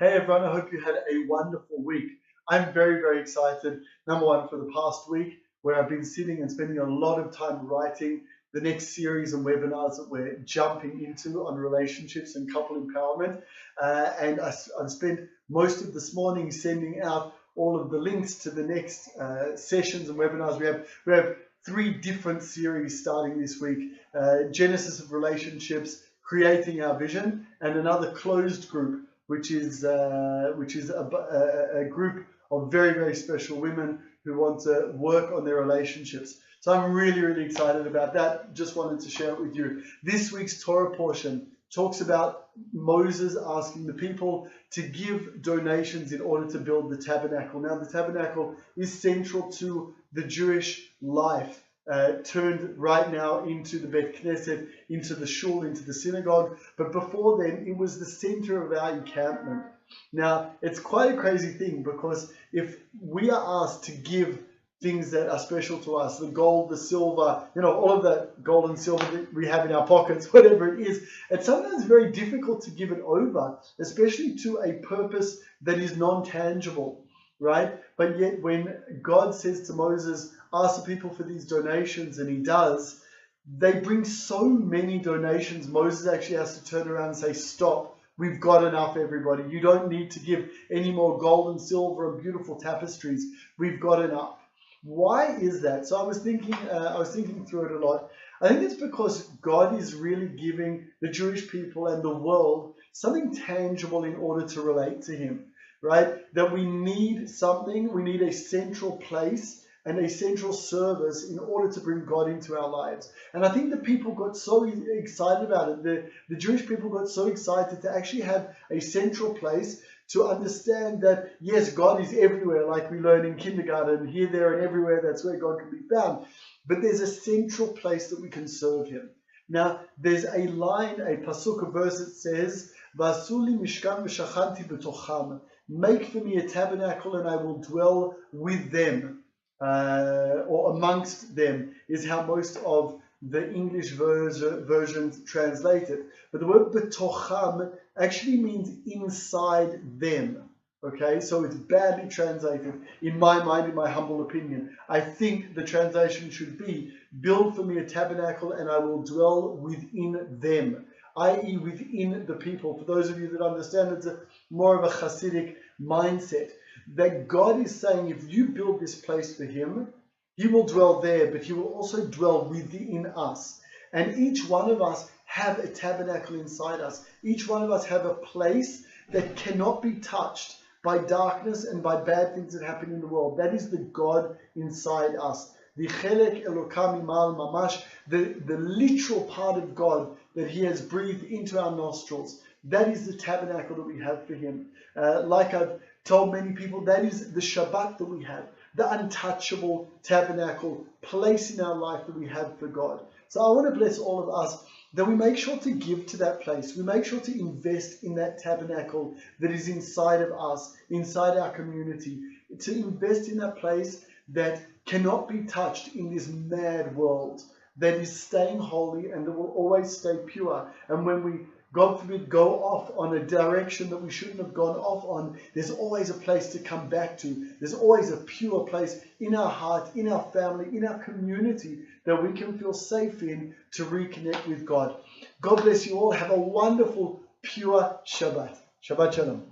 Hey everyone, I hope you had a wonderful week. I'm very, very excited. Number one, for the past week, where I've been sitting and spending a lot of time writing the next series and webinars that we're jumping into on relationships and couple empowerment. I've spent most of this morning sending out all of the links to the next sessions and webinars. We have 3 different series starting this week: Genesis of Relationships, Creating Our Vision, and another closed group, which is a group of very, very special women who want to work on their relationships. So I'm really, really excited about that. Just wanted to share it with you. This week's Torah portion talks about Moses asking the people to give donations in order to build the tabernacle. Now, the tabernacle is central to the Jewish life, turned right now into the Beit Knesset, into the shul, into the synagogue. But before then, it was the center of our encampment. Now, it's quite a crazy thing, because if we are asked to give things that are special to us, the gold, the silver, all of that gold and silver that we have in our pockets, whatever it is, it's sometimes very difficult to give it over, especially to a purpose that is non-tangible, right? But yet when God says to Moses, ask the people for these donations, and he does, they bring so many donations, Moses actually has to turn around and say, stop, we've got enough, everybody. You don't need to give any more gold and silver and beautiful tapestries. We've got enough. Why is that? So I was thinking through it a lot. I think it's because God is really giving the Jewish people and the world something tangible in order to relate to him, right? That we need something, we need a central place and a central service in order to bring God into our lives. And I think the people got so excited about it. The Jewish people got so excited to actually have a central place, to understand that, yes, God is everywhere, like we learn in kindergarten, here, there, and everywhere. That's where God can be found. But there's a central place that we can serve him. Now, there's a line, a pasuk, a verse that says, Vasuli mishkan v'shachanti b'tocham. Make for me a tabernacle and I will dwell with them, or amongst them, is how most of the English versions translate it. But the word betocham actually means inside them. Okay, so it's badly translated in my mind, in my humble opinion. I think the translation should be, build for me a tabernacle and I will dwell within them, i.e. within the people. For those of you that understand, it's more of a Hasidic mindset, that God is saying, if you build this place for him, he will dwell there, but he will also dwell within us. And each one of us have a tabernacle inside us. Each one of us have a place that cannot be touched by darkness and by bad things that happen in the world. That is the God inside us. The chelek elokam imal mamash, the literal part of God that he has breathed into our nostrils. That is the tabernacle that we have for him. Like I've told many people, that is the Shabbat that we have, the untouchable tabernacle place in our life that we have for God. So I want to bless all of us that we make sure to give to that place. We make sure to invest in that tabernacle that is inside of us, inside our community, to invest in that place that cannot be touched in this mad world, that is staying holy and that will always stay pure. And when we, God forbid, go off on a direction that we shouldn't have gone off on, there's always a place to come back to. There's always a pure place in our heart, in our family, in our community that we can feel safe in to reconnect with God. God bless you all. Have a wonderful, pure Shabbat. Shabbat Shalom.